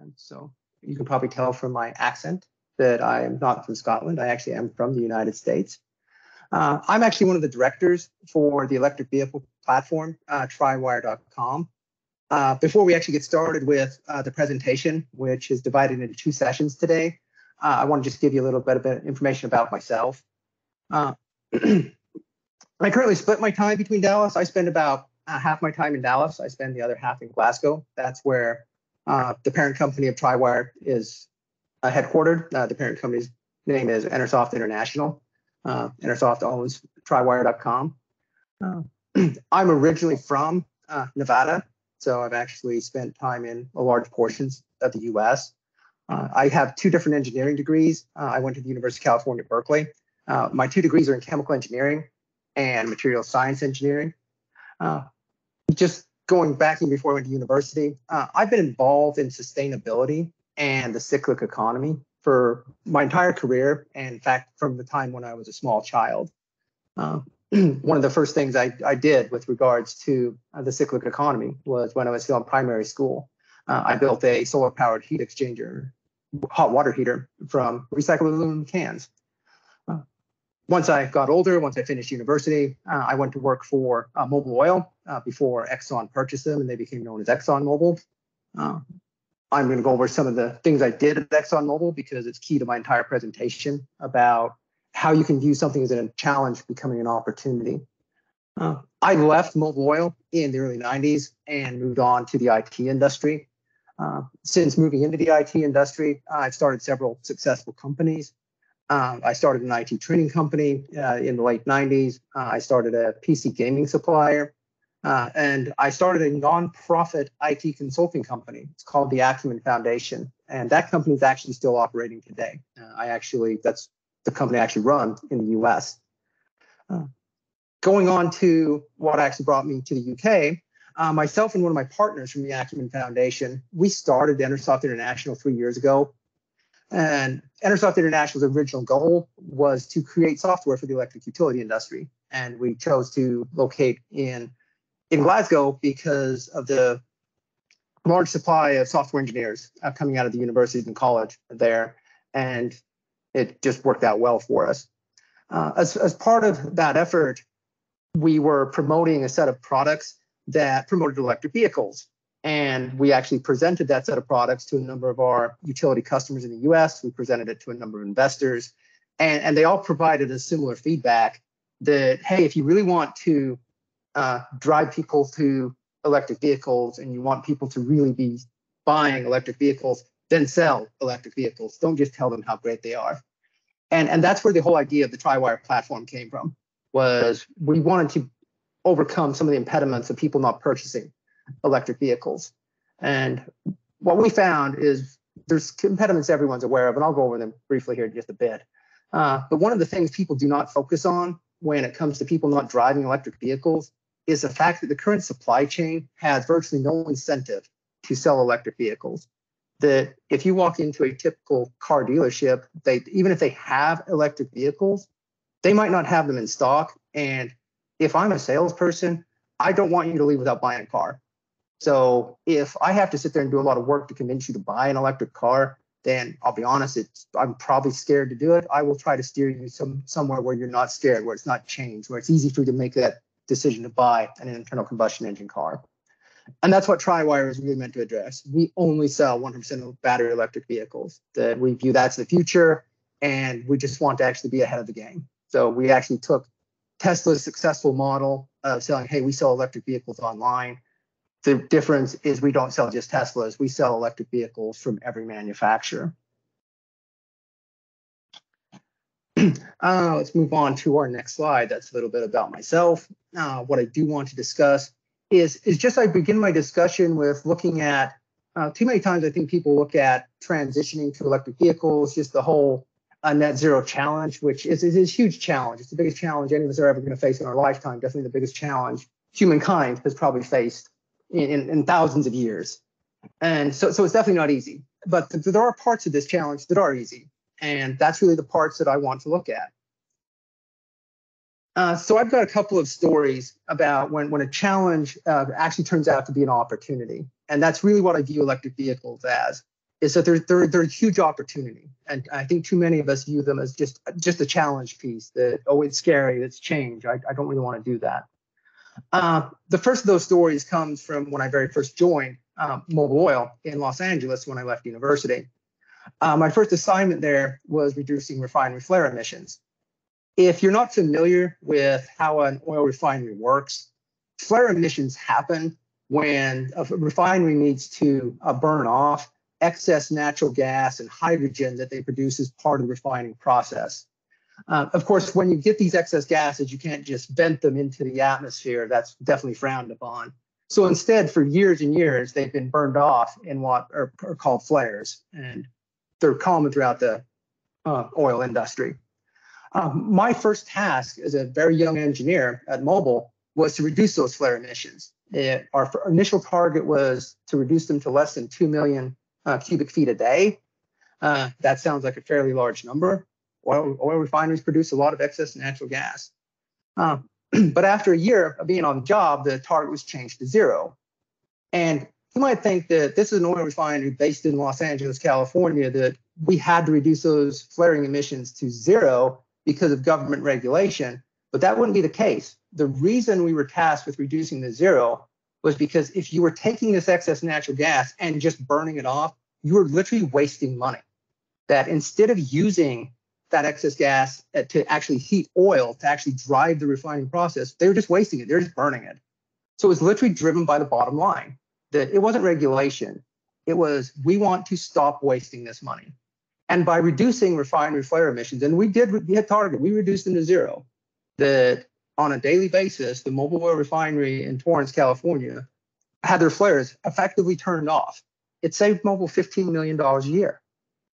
And so you can probably tell from my accent that I am not from Scotland. I actually am from the United States. I'm actually one of the directors for the electric vehicle platform, Trywire.com. Before we actually get started with the presentation, which is divided into two sessions today, I want to just give you a little bit of information about myself. I currently split my time between Dallas. I spend about half my time in Dallas. I spend the other half in Glasgow. That's where the parent company of Trywire is headquartered. The parent company's name is Enersoft International. Enersoft owns Trywire.com. I'm originally from Nevada, so I've actually spent time in large portions of the U.S. I have two different engineering degrees. I went to the University of California, Berkeley. My two degrees are in chemical engineering and material science engineering. Just going back in before I went to university, I've been involved in sustainability and the cyclic economy for my entire career, and in fact, from the time when I was a small child. One of the first things I did with regards to the cyclic economy was when I was still in primary school. I built a solar-powered heat exchanger, hot water heater from recycled aluminum cans. Once I got older, once I finished university, I went to work for Mobil Oil before Exxon purchased them, and they became known as ExxonMobil. I'm going to go over some of the things I did at ExxonMobil because it's key to my entire presentation about how you can view something as a challenge becoming an opportunity. I left Mobil Oil in the early 90s and moved on to the IT industry. Since moving into the IT industry, I've started several successful companies. I started an IT training company in the late 90s. I started a PC gaming supplier. And I started a nonprofit IT consulting company. It's called the Acumen Foundation. And that company is actually still operating today. That's the company I actually run in the US. Going on to what actually brought me to the UK, myself and one of my partners from the Acumen Foundation, we started Enersoft International 3 years ago. And Enersoft International's original goal was to create software for the electric utility industry. And we chose to locate in Glasgow because of the large supply of software engineers coming out of the universities and college there. And it just worked out well for us. As part of that effort, we were promoting a set of products that promoted electric vehicles. And we actually presented that set of products to a number of our utility customers in the US. We presented it to a number of investors. And they all provided a similar feedback that, hey, if you really want to drive people to electric vehicles and you want people to really be buying electric vehicles, then sell electric vehicles. Don't just tell them how great they are. And that's where the whole idea of the Trywire platform came from, was we wanted to overcome some of the impediments of people not purchasing electric vehicles. And what we found is there's impediments everyone's aware of, and I'll go over them briefly here in just a bit. But one of the things people do not focus on when it comes to people not driving electric vehicles is the fact that the current supply chain has virtually no incentive to sell electric vehicles. That if you walk into a typical car dealership, even if they have electric vehicles, they might not have them in stock. And if I'm a salesperson, I don't want you to leave without buying a car. So if I have to sit there and do a lot of work to convince you to buy an electric car, then I'll be honest, I'm probably scared to do it. I will try to steer you somewhere where you're not scared, where it's not changed, where it's easy for you to make that decision to buy an internal combustion engine car. And that's what Trywire is really meant to address. We only sell 100% of battery electric vehicles. That we view that's the future, and we just want to actually be ahead of the game. So we actually took Tesla's successful model of selling, hey, we sell electric vehicles online. The difference is we don't sell just Teslas. We sell electric vehicles from every manufacturer. Let's move on to our next slide. That's a little bit about myself. What I do want to discuss is just I begin my discussion with looking at, too many times I think people look at transitioning to electric vehicles, just the whole net zero challenge, which is a huge challenge. It's the biggest challenge any of us are ever going to face in our lifetime, definitely the biggest challenge humankind has probably faced in thousands of years. And so it's definitely not easy. But there are parts of this challenge that are easy. And that's really the parts that I want to look at. So I've got a couple of stories about when a challenge actually turns out to be an opportunity. And that's really what I view electric vehicles as. is that they're a huge opportunity. And I think too many of us view them as just a challenge piece that, oh, it's scary, it's change. I don't really want to do that. The first of those stories comes from when I very first joined Mobil Oil in Los Angeles when I left university. My first assignment there was reducing refinery flare emissions. If you're not familiar with how an oil refinery works, flare emissions happen when a refinery needs to burn off excess natural gas and hydrogen that they produce as part of the refining process. Of course, when you get these excess gases, you can't just vent them into the atmosphere. That's definitely frowned upon. So instead, for years and years, they've been burned off in what are called flares, and they're common throughout the oil industry. My first task as a very young engineer at Mobil was to reduce those flare emissions. Our initial target was to reduce them to less than 2 million cubic feet a day. That sounds like a fairly large number. Oil refineries produce a lot of excess natural gas. But after a year of being on the job, the target was changed to 0. And you might think that this is an oil refinery based in Los Angeles, California, that we had to reduce those flaring emissions to 0 because of government regulation. But that wouldn't be the case. The reason we were tasked with reducing to 0 was because if you were taking this excess natural gas and just burning it off, you were literally wasting money. That instead of using that excess gas to actually heat oil, to actually drive the refining process, they were just wasting it. They're just burning it. So it was literally driven by the bottom line. That it wasn't regulation. It was, we want to stop wasting this money. And by reducing refinery flare emissions, and we had target, we reduced them to 0. That on a daily basis, the Mobil Oil refinery in Torrance, California, had their flares effectively turned off. It saved Mobil $15 million a year.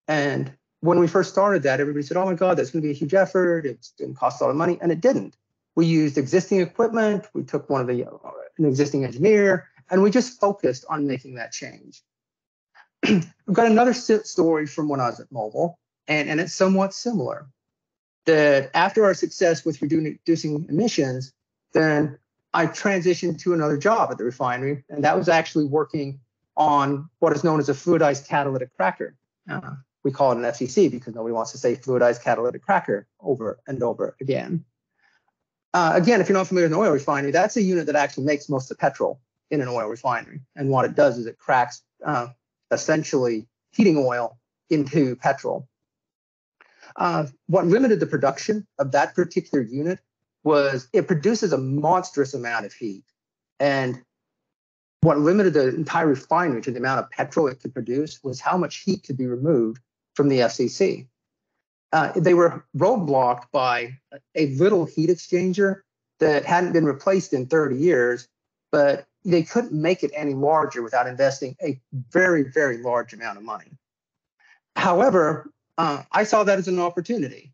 And when we first started that, everybody said, oh my God, that's going to be a huge effort. It's going to cost a lot of money. And it didn't. We used existing equipment. We took an existing engineer, and we just focused on making that change. I've got another story from when I was at Mobil, and it's somewhat similar. That after our success with reducing emissions, then I transitioned to another job at the refinery, and that was actually working on what is known as a fluidized catalytic cracker. We call it an FCC because nobody wants to say fluidized catalytic cracker over and over again. Again, if you're not familiar with an oil refinery, that's a unit that actually makes most of the petrol in an oil refinery. And what it does is it cracks essentially heating oil into petrol. What limited the production of that particular unit was it produces a monstrous amount of heat. And what limited the entire refinery to the amount of petrol it could produce was how much heat could be removed from the FCC. They were roadblocked by a little heat exchanger that hadn't been replaced in 30 years, but they couldn't make it any larger without investing a very, very large amount of money. However, I saw that as an opportunity.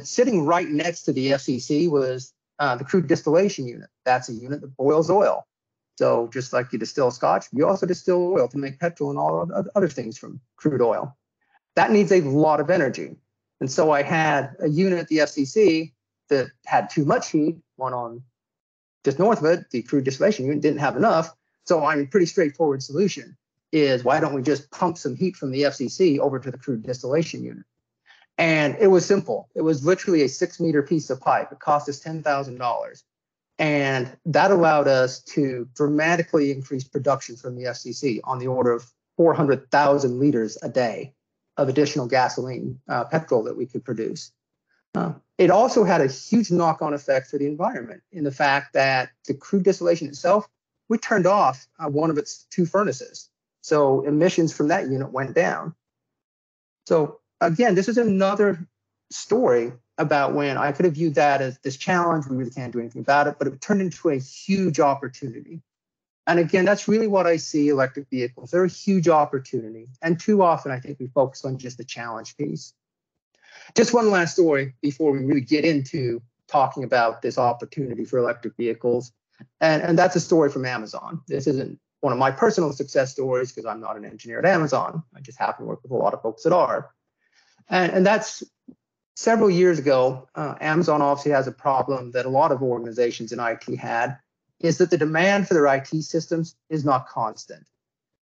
Sitting right next to the FCC was the crude distillation unit. That's a unit that boils oil. So just like you distill scotch, you also distill oil to make petrol and all other things from crude oil. That needs a lot of energy. And so I had a unit at the FCC that had too much heat, one on just north of it, the crude distillation unit didn't have enough. So a pretty straightforward solution is, why don't we just pump some heat from the FCC over to the crude distillation unit? And it was simple. It was literally a 6-meter piece of pipe. It cost us $10,000. And that allowed us to dramatically increase production from the FCC on the order of 400,000 liters a day of additional gasoline, petrol that we could produce. It also had a huge knock-on effect for the environment in the fact that the crude distillation itself, we turned off one of its 2 furnaces. So emissions from that unit went down. So again, this is another story about when I could have viewed that as this challenge, we really can't do anything about it, but it turned into a huge opportunity. And again, that's really what I see electric vehicles. They're a huge opportunity. And too often, I think we focus on just the challenge piece. Just one last story before we really get into talking about this opportunity for electric vehicles. And that's a story from Amazon. This isn't one of my personal success stories because I'm not an engineer at Amazon. I just happen to work with a lot of folks that are. And that's several years ago, Amazon obviously has a problem that a lot of organizations in IT had, is that the demand for their IT systems is not constant.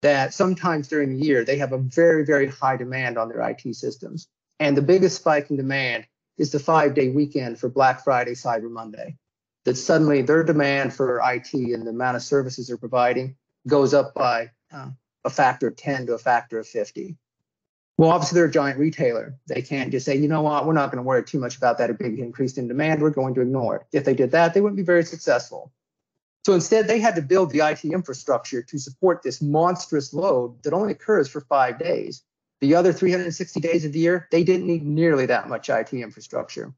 that sometimes during the year, they have a very, very high demand on their IT systems. And the biggest spike in demand is the 5-day weekend for Black Friday, Cyber Monday. That suddenly their demand for IT and the amount of services they're providing goes up by a factor of 10 to a factor of 50. Well, obviously, they're a giant retailer. They can't just say, you know what, we're not going to worry too much about that, a big increase in demand. We're going to ignore it. If they did that, they wouldn't be very successful. So instead, they had to build the IT infrastructure to support this monstrous load that only occurs for 5 days. The other 360 days of the year, they didn't need nearly that much IT infrastructure.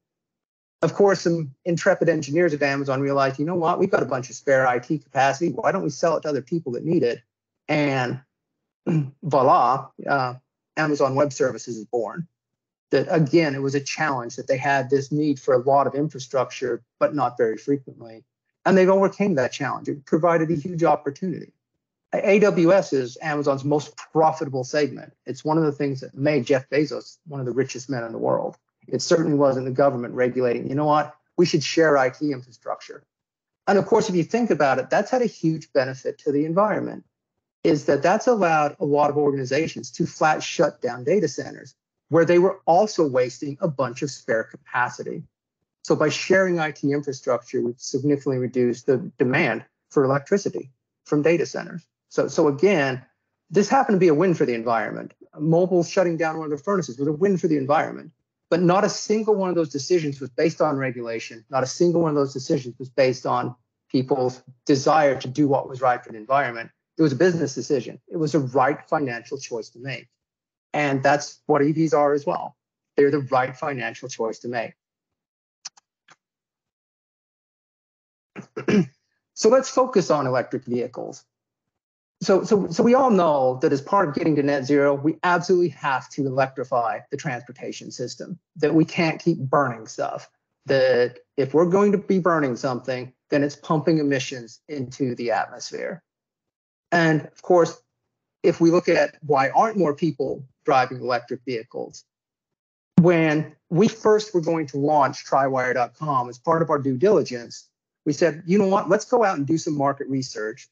Of course, some intrepid engineers at Amazon realized, you know what, we've got a bunch of spare IT capacity. Why don't we sell it to other people that need it? And voila, Amazon Web Services is born. That again, it was a challenge that they had this need for a lot of infrastructure, but not very frequently. And they've overcame that challenge. It provided a huge opportunity. AWS is Amazon's most profitable segment. It's one of the things that made Jeff Bezos one of the richest men in the world. It certainly wasn't the government regulating, you know what, we should share IT infrastructure. And of course, if you think about it, that's had a huge benefit to the environment, is that that's allowed a lot of organizations to flat shut down data centers where they were also wasting a bunch of spare capacity. So by sharing IT infrastructure, we've significantly reduced the demand for electricity from data centers. So again, this happened to be a win for the environment. Mobil shutting down one of their furnaces was a win for the environment. But not a single one of those decisions was based on regulation. Not a single one of those decisions was based on people's desire to do what was right for the environment. It was a business decision. It was a right financial choice to make. And that's what EVs are as well. They're the right financial choice to make. So let's focus on electric vehicles. So we all know that as part of getting to net zero, we absolutely have to electrify the transportation system, that we can't keep burning stuff, that if we're going to be burning something, then it's pumping emissions into the atmosphere. And of course, if we look at why aren't more people driving electric vehicles, when we first were going to launch Trywire.com as part of our due diligence, we said, you know what, let's go out and do some market research.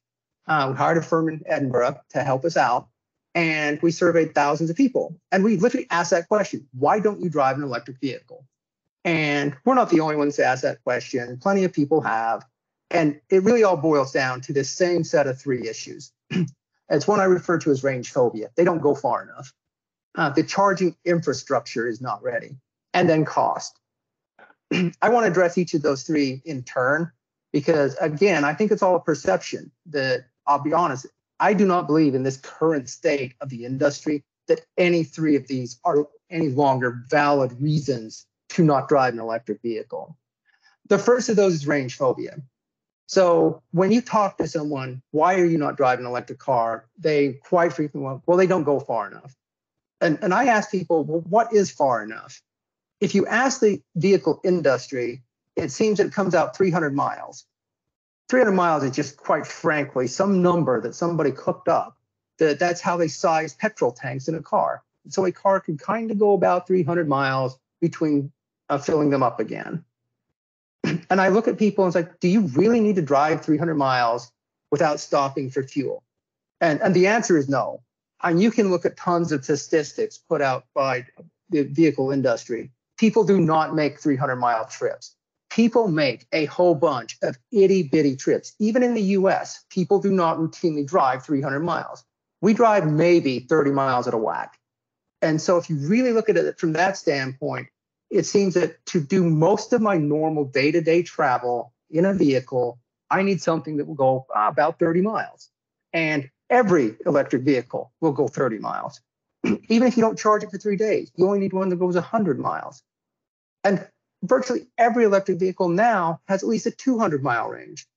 We hired a firm in Edinburgh to help us out, and we surveyed thousands of people. And we literally asked that question, why don't you drive an electric vehicle? And we're not the only ones to ask that question. Plenty of people have. And it really all boils down to this same set of 3 issues. It's one I refer to as range phobia. They don't go far enough. The charging infrastructure is not ready. And then cost. I want to address each of those 3 in turn, because again, I think it's all a perception. That I'll be honest, I do not believe in this current state of the industry that any 3 of these are any longer valid reasons to not drive an electric vehicle. The first of those is range phobia. So when you talk to someone, why are you not driving an electric car? They quite frequently, well, they don't go far enough. And I ask people, well, what is far enough? If you ask the vehicle industry, it seems that it comes out 300 miles. 300 miles is just, quite frankly, some number that somebody cooked up. That's how they size petrol tanks in a car. So a car can kind of go about 300 miles between filling them up again. And I look at people and it's like, do you really need to drive 300 miles without stopping for fuel? And the answer is no. And you can look at tons of statistics put out by the vehicle industry. People do not make 300-mile trips. People make a whole bunch of itty-bitty trips. Even in the US, people do not routinely drive 300 miles. We drive maybe 30 miles at a whack. And so if you really look at it from that standpoint, it seems that to do most of my normal day-to-day travel in a vehicle, I need something that will go about 30 miles. And every electric vehicle will go 30 miles. Even if you don't charge it for 3 days, you only need one that goes 100 miles. And virtually every electric vehicle now has at least a 200-mile range.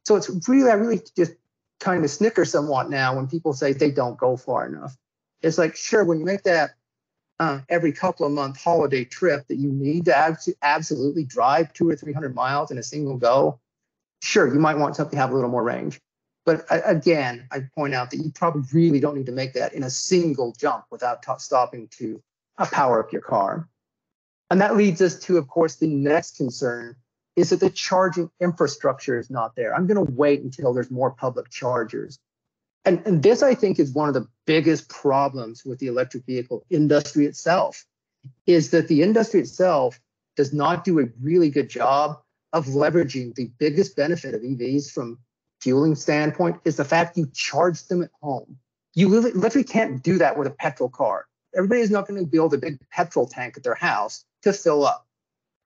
So it's really, I really just kind of snicker somewhat now when people say they don't go far enough. It's like, sure, when you make that every couple of month holiday trip that you need to absolutely drive 200 or 300 miles in a single go, sure, you might want something to have a little more range. But again, I point out that you probably really don't need to make that in a single jump without stopping to power up your car. And that leads us to, of course, the next concern is that the charging infrastructure is not there. I'm going to wait until there's more public chargers. And this, I think, is one of the biggest problems with the electric vehicle industry itself, is that the industry itself does not do a really good job of leveraging the biggest benefit of EVs from fueling standpoint is the fact you charge them at home. You literally can't do that with a petrol car. Everybody is not going to build a big petrol tank at their house to fill up.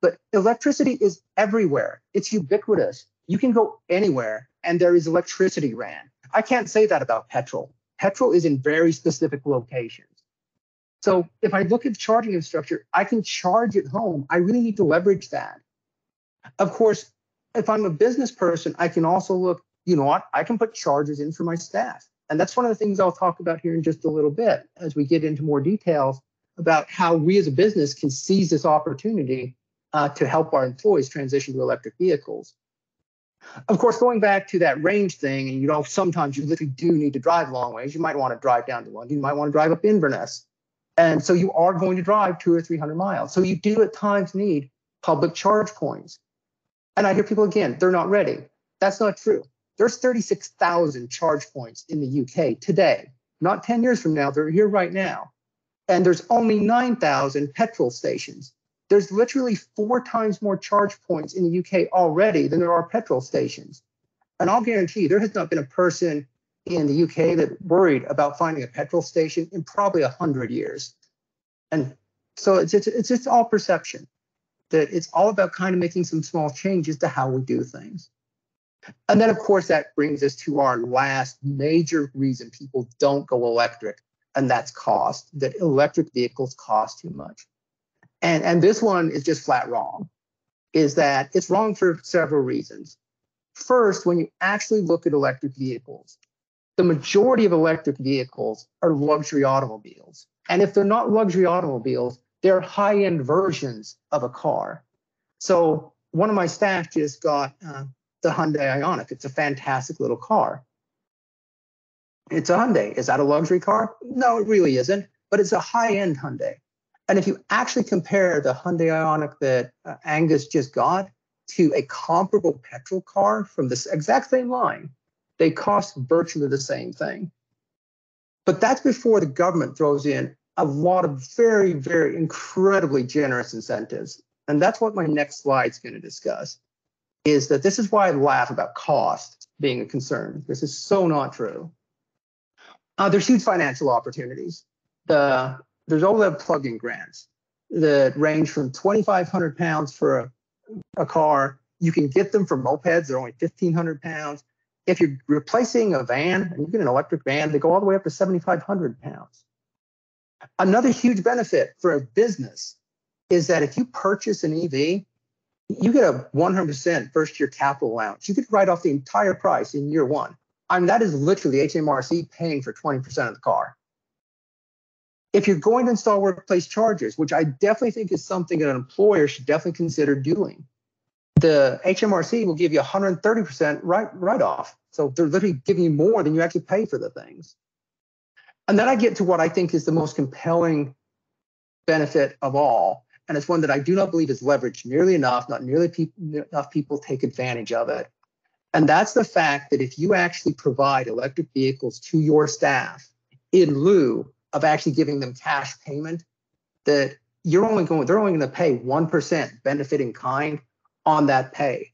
But electricity is everywhere. It's ubiquitous. You can go anywhere and there is electricity ran. I can't say that about petrol. Petrol is in very specific locations. So if I look at charging infrastructure, I can charge at home. I really need to leverage that. Of course, if I'm a business person, I can also look, you know what, I can put chargers in for my staff. And that's one of the things I'll talk about here in just a little bit as we get into more details about how we as a business can seize this opportunity to help our employees transition to electric vehicles. Of course, going back to that range thing, and you know, sometimes you literally do need to drive long ways. You might want to drive down to London. You might want to drive up Inverness. And so you are going to drive 200 or 300 miles. So you do at times need public charge points. And I hear people again, they're not ready. That's not true. There's 36,000 charge points in the UK today, not 10 years from now. They're here right now. And there's only 9,000 petrol stations. There's literally 4 times more charge points in the UK already than there are petrol stations. And I'll guarantee you, there has not been a person in the UK that worried about finding a petrol station in probably 100 years. And so it's just all perception, that it's all about kind of making some small changes to how we do things. And then, of course, that brings us to our last major reason people don't go electric, and that's cost, that electric vehicles cost too much. And this one is just flat wrong, is that it's wrong for several reasons. First, when you actually look at electric vehicles, the majority of electric vehicles are luxury automobiles. And if they're not luxury automobiles, they're high-end versions of a car. So one of my staff just got the Hyundai Ioniq. It's a fantastic little car. It's a Hyundai. Is that a luxury car? No, it really isn't, but it's a high-end Hyundai. And if you actually compare the Hyundai Ioniq that Angus just got to a comparable petrol car from this exact same line, they cost virtually the same thing. But that's before the government throws in a lot of very, very incredibly generous incentives. And that's what my next slide is going to discuss, is that this is why I laugh about cost being a concern. This is so not true. There's huge financial opportunities. There's OLEV plug-in grants that range from 2,500 pounds for a car. You can get them for mopeds. They're only 1,500 pounds. If you're replacing a van, and you get an electric van, they go all the way up to 7,500 pounds. Another huge benefit for a business is that if you purchase an EV, you get a 100% first-year capital allowance. You could write off the entire price in year one. I mean, that is literally HMRC paying for 20% of the car. If you're going to install workplace chargers, which I definitely think is something that an employer should definitely consider doing, the HMRC will give you 130% write-off. So they're literally giving you more than you actually pay for the things. And then I get to what I think is the most compelling benefit of all. And it's one that I do not believe is leveraged nearly enough. Not nearly enough people take advantage of it. And that's the fact that if you actually provide electric vehicles to your staff in lieu of actually giving them cash payment, that they're only going to pay 1% benefit in kind on that pay.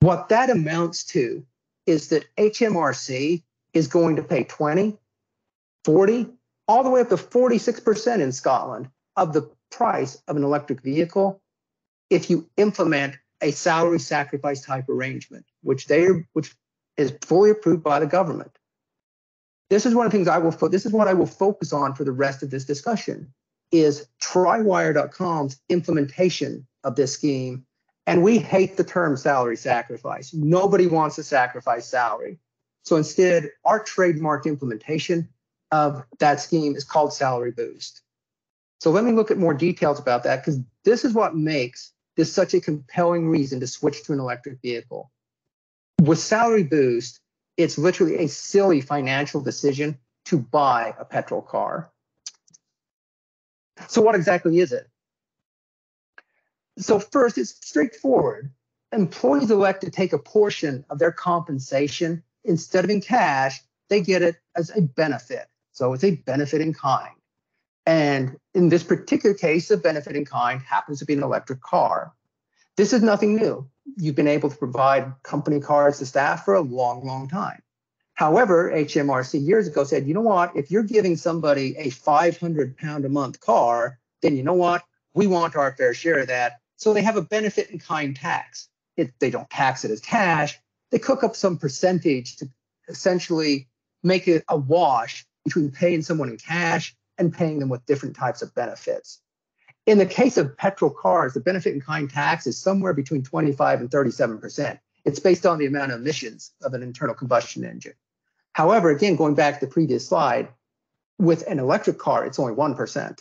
What that amounts to is that HMRC is going to pay 20, 40, all the way up to 46% in Scotland of the price of an electric vehicle if you implement a salary sacrifice type arrangement, which is fully approved by the government. This is one of the things this is what I will focus on for the rest of this discussion, is Trywire.com's implementation of this scheme. And we hate the term salary sacrifice. Nobody wants to sacrifice salary. So instead, our trademark implementation of that scheme is called Salary Boost. So let me look at more details about that, because this is what makes this such a compelling reason to switch to an electric vehicle. With Salary Boost, it's literally a silly financial decision to buy a petrol car. So what exactly is it? So first, it's straightforward. Employees elect to take a portion of their compensation, instead of in cash, they get it as a benefit. So it's a benefit in kind. And in this particular case, the benefit in kind happens to be an electric car. This is nothing new. You've been able to provide company cars to staff for a long, long time. However, HMRC years ago said, you know what, if you're giving somebody a 500-pound a month car, then you know what, we want our fair share of that. So they have a benefit in kind tax. They don't tax it as cash. They cook up some percentage to essentially make it a wash between paying someone in cash and paying them with different types of benefits. In the case of petrol cars, the benefit in kind tax is somewhere between 25 and 37%. It's based on the amount of emissions of an internal combustion engine. However, again, going back to the previous slide, with an electric car, it's only 1%.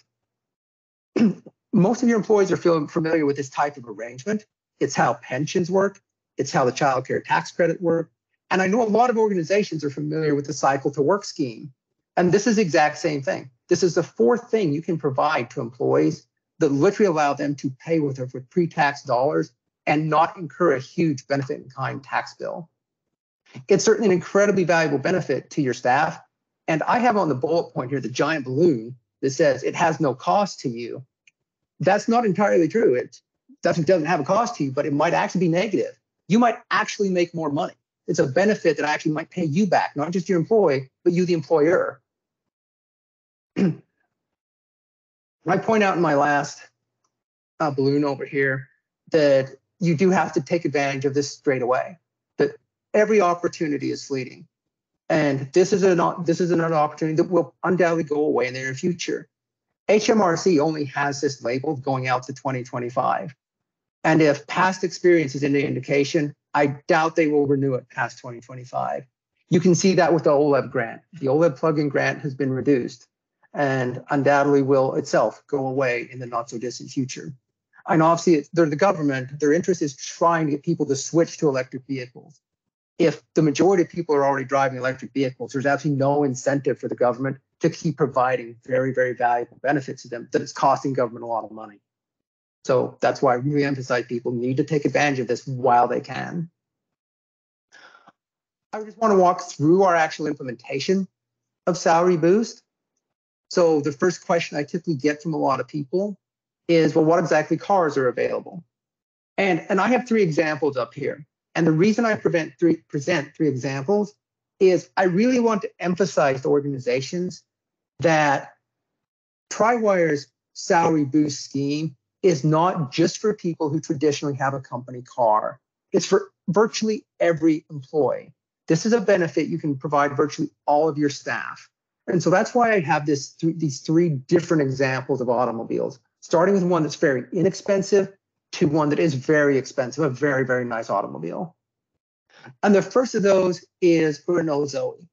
Most of your employees are familiar with this type of arrangement. It's how pensions work. It's how the child care tax credit works. And I know a lot of organizations are familiar with the cycle to work scheme. And this is the exact same thing. This is the fourth thing you can provide to employees that literally allow them to pay with pre-tax dollars and not incur a huge benefit in kind tax bill. It's certainly an incredibly valuable benefit to your staff. And I have on the bullet point here the giant balloon that says it has no cost to you. That's not entirely true. It doesn't have a cost to you, but it might actually be negative. You might actually make more money. It's a benefit that actually might pay you back, not just your employee, but you, the employer. I point out in my last balloon over here that you do have to take advantage of this straight away, that every opportunity is fleeting. And this is another opportunity that will undoubtedly go away in the near future. HMRC only has this labeled going out to 2025. And if past experience is any indication, I doubt they will renew it past 2025. You can see that with the OLEV grant. The OLEV plug-in grant has been reduced and undoubtedly will itself go away in the not so distant future. And obviously, they're the government. Their interest is trying to get people to switch to electric vehicles. If the majority of people are already driving electric vehicles, there's absolutely no incentive for the government to keep providing very, very valuable benefits to them that it's costing government a lot of money. So that's why I really emphasize people need to take advantage of this while they can. I just want to walk through our actual implementation of Salary Boost. So the first question I typically get from a lot of people is, well, what exactly cars are available? And I have three examples up here. And the reason I present three examples is I really want to emphasize to organizations that Triwire's Salary Boost scheme is not just for people who traditionally have a company car. It's for virtually every employee. This is a benefit you can provide virtually all of your staff. And so that's why I have these three different examples of automobiles, starting with one that's very inexpensive to one that is very expensive, a very, very nice automobile. And the first of those is Renault Zoe.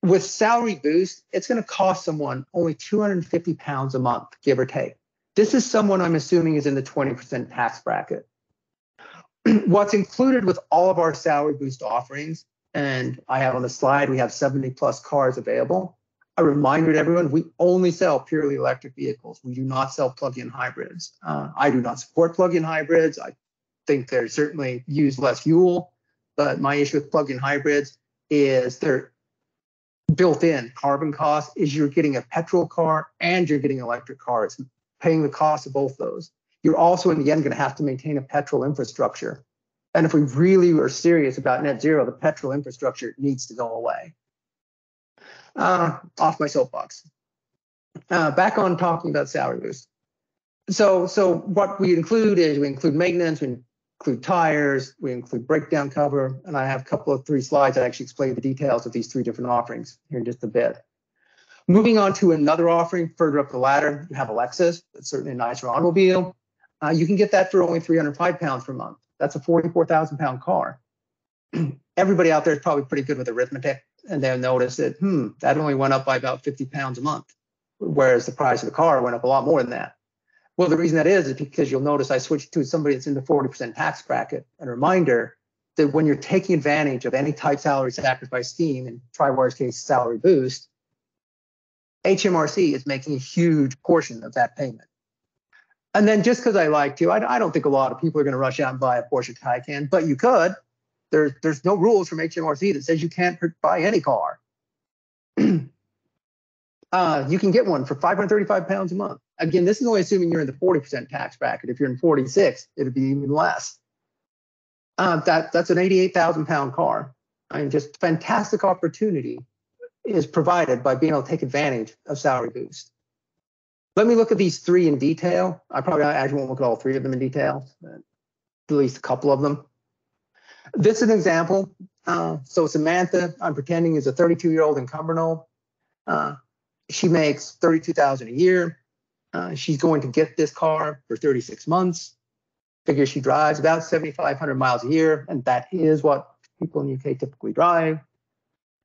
With Salary Boost, it's going to cost someone only 250 pounds a month, give or take. This is someone I'm assuming is in the 20% tax bracket. What's included with all of our Salary Boost offerings, and I have on the slide, we have 70 plus cars available. A reminder to everyone, we only sell purely electric vehicles. We do not sell plug-in hybrids. I do not support plug-in hybrids. I think they certainly use less fuel, but my issue with plug-in hybrids is they're built-in carbon cost is you're getting a petrol car and you're getting an electric car. It's paying the cost of both those. You're also in the end going to have to maintain a petrol infrastructure. And if we really are serious about net zero, the petrol infrastructure needs to go away. Off my soapbox. Back on talking about Salary Boost. So what we include is we include maintenance, we include tires, we include breakdown cover, and I have a couple of 3 slides that actually explain the details of these 3 different offerings here in just a bit. Moving on to another offering further up the ladder, you have a Lexus. It's certainly a nicer automobile. You can get that for only 305 pounds per month. That's a 44,000 pound car. Everybody out there is probably pretty good with arithmetic, and they'll notice that, that only went up by about 50 pounds a month, whereas the price of the car went up a lot more than that. Well, the reason that is because you'll notice I switched to somebody that's in the 40% tax bracket. And a reminder that when you're taking advantage of any type salary sacrifice scheme, in Triwire's case, Salary Boost, HMRC is making a huge portion of that payment. And then just because I like to, I don't think a lot of people are going to rush out and buy a Porsche Taycan, but you could. There's no rules from HMRC that says you can't buy any car. You can get one for 535 pounds a month. Again, this is only assuming you're in the 40% tax bracket. If you're in 46, it'd be even less. That's an 88,000 pound car. I mean, just fantastic opportunity is provided by being able to take advantage of Salary Boost. Let me look at these three in detail. I probably actually won't look at all three of them in detail, but at least a couple of them. This is an example. So Samantha, I'm pretending, is a 32-year-old in Cumbernauld. She makes $32,000 a year. She's going to get this car for 36 months. Figure she drives about 7,500 miles a year, and that is what people in the UK typically drive.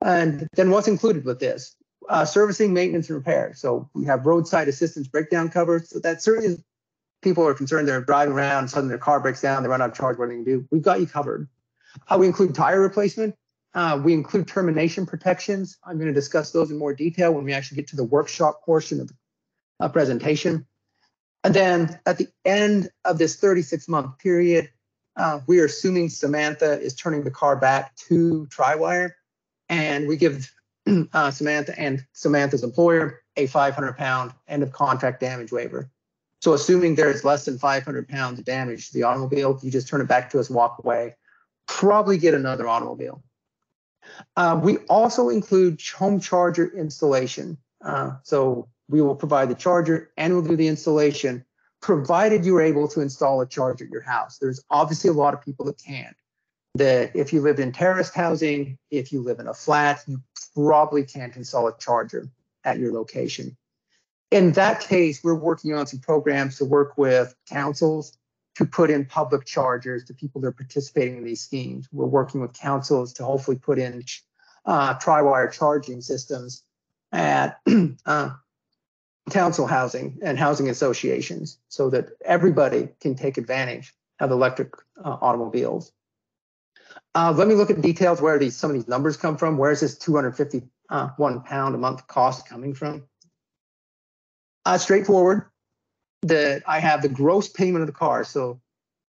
And then what's included with this? Servicing, maintenance, and repair. So we have roadside assistance breakdown cover. So that certainly is, people are concerned they're driving around, and suddenly their car breaks down, they run out of charge, what are they going to do? We've got you covered. We include tire replacement. We include termination protections. I'm going to discuss those in more detail when we actually get to the workshop portion of the presentation. And then at the end of this 36-month period, we are assuming Samantha is turning the car back to Tri-Wire, and we give Samantha and Samantha's employer a 500-pound end of contract damage waiver. So assuming there is less than 500 pounds of damage to the automobile, you just turn it back to us, walk away, probably get another automobile. We also include home charger installation. So we will provide the charger and we'll do the installation, provided you're able to install a charger at your house. There's obviously a lot of people that can't. That if you live in terraced housing, if you live in a flat, you probably can't install a charger at your location. In that case, we're working on some programs to work with councils to put in public chargers to people that are participating in these schemes. We're working with councils to hopefully put in Tri-Wire charging systems at council housing and housing associations so that everybody can take advantage of electric automobiles. Let me look at details where some of these numbers come from. Where is this 251 pound a month cost coming from? Straightforward. That I have the gross payment of the car. So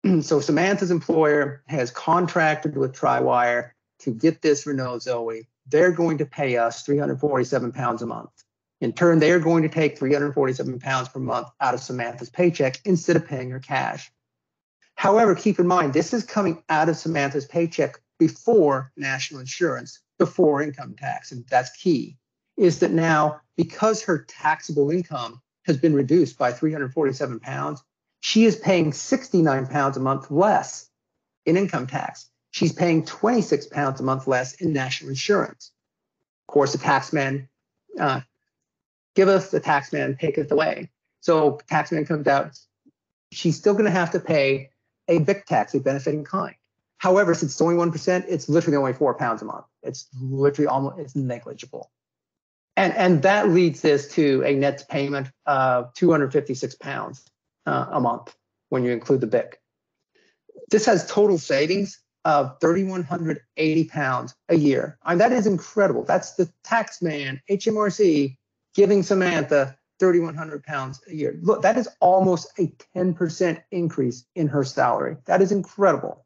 Samantha's employer has contracted with Tri-Wire to get this Renault Zoe. They're going to pay us 347 pounds a month. In turn, they're going to take 347 pounds per month out of Samantha's paycheck instead of paying her cash. However, keep in mind, this is coming out of Samantha's paycheck before national insurance, before income tax. And that's key, is that now, because her taxable income has been reduced by 347 pounds, she is paying 69 pounds a month less in income tax. She's paying 26 pounds a month less in national insurance. Of course, the taxman giveth, the taxman taketh away. So taxman comes out, she's still going to have to pay a BIC tax, a benefit in kind. However, since it's only 1%, it's literally only 4 pounds a month. It's literally it's negligible. And that leads this to a net payment of 256 pounds a month when you include the BIC. This has total savings of 3,180 pounds a year. I mean, that is incredible. That's the taxman, HMRC, giving Samantha 3,100 pounds a year. Look, that is almost a 10% increase in her salary. That is incredible.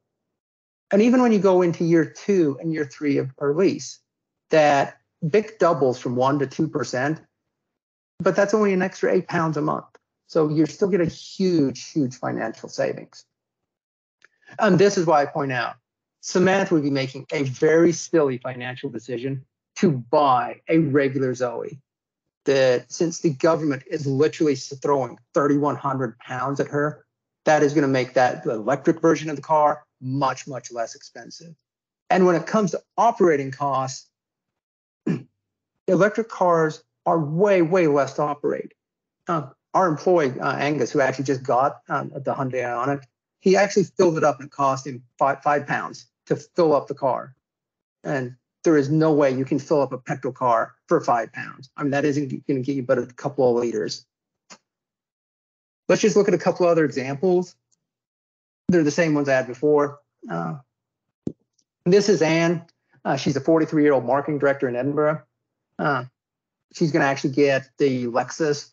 And even when you go into year 2 and year 3 of her lease, that BIC doubles from 1% to 2%, but that's only an extra 8 pounds a month. So you're still getting huge, huge financial savings. And this is why I point out, Samantha would be making a very silly financial decision to buy a regular Zoe. That since the government is literally throwing 3,100 pounds at her, that is going to make that the electric version of the car much, much less expensive. And when it comes to operating costs, electric cars are way, way less to operate. Our employee, Angus, who actually just got the Hyundai Ioniq, he actually filled it up and it cost him five pounds to fill up the car. And there is no way you can fill up a petrol car for 5 pounds. I mean, that isn't going to get you but a couple of liters. Let's just look at a couple other examples. They're the same ones I had before. This is Anne. She's a 43-year-old marketing director in Edinburgh. She's going to actually get the Lexus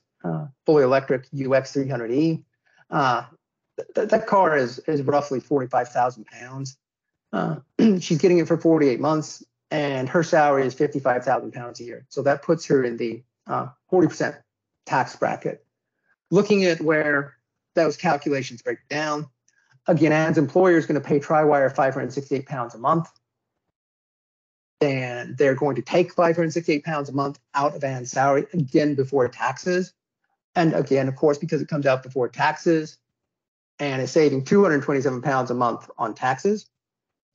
fully electric UX 300e. That car is roughly 45,000 pounds. She's getting it for 48 months, and her salary is 55,000 pounds a year. So that puts her in the 40% tax bracket. Looking at where those calculations break down, again, ANZ employer is going to pay Trywire £568 a month. And they're going to take £568 a month out of ANZ salary, again, before taxes. And again, of course, because it comes out before taxes and is saving £227 a month on taxes,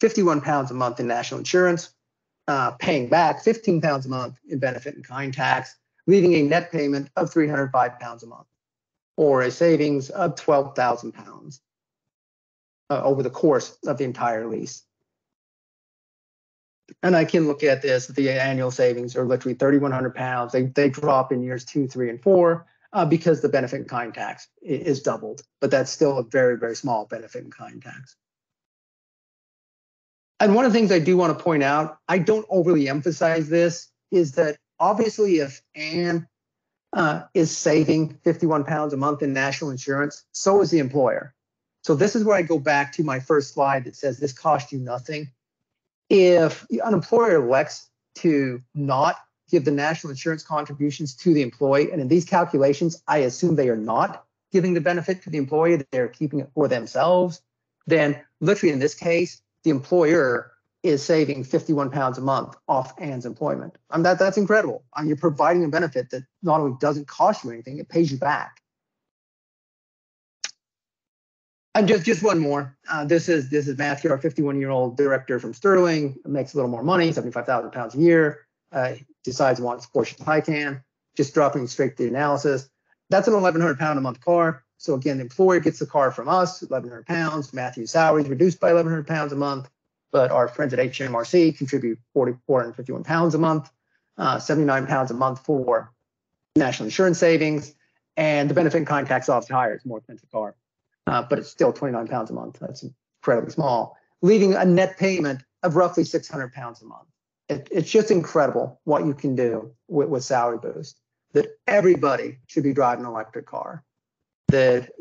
£51 a month in national insurance, paying back £15 a month in benefit and kind tax, leaving a net payment of £305 a month, or a savings of £12,000 over the course of the entire lease. And I can look at this, the annual savings are literally £3,100. They drop in years 2, 3, and 4 because the benefit in kind tax is doubled, but that's still a very, very small benefit in kind tax. And one of the things I do want to point out, I don't overly emphasize this, is that obviously if Anne is saving £51 a month in national insurance, so is the employer. So this is where I go back to my first slide that says this costs you nothing. If an employer elects to not give the national insurance contributions to the employee, and in these calculations, I assume they are not giving the benefit to the employee, that they're keeping it for themselves, then literally in this case, the employer is saving £51 a month off Anne's employment. That's incredible. You're providing a benefit that not only doesn't cost you anything, it pays you back. And just one more. This is Matthew, our 51-year-old director from Sterling, makes a little more money, £75,000 a year. Decides he wants a Porsche Taycan. Just dropping straight to the analysis. That's an £1,100 a month car. So again, the employer gets the car from us, £1,100. Matthew's salary is reduced by £1,100 a month, but our friends at HMRC contribute £451 a month, £79 a month for national insurance savings, and the benefit in kind tax obviously higher. It's a more expensive car. But it's still £29 a month. That's incredibly small, leaving a net payment of roughly £600 a month. It's just incredible what you can do with Salary Boost, that everybody should be driving an electric car. That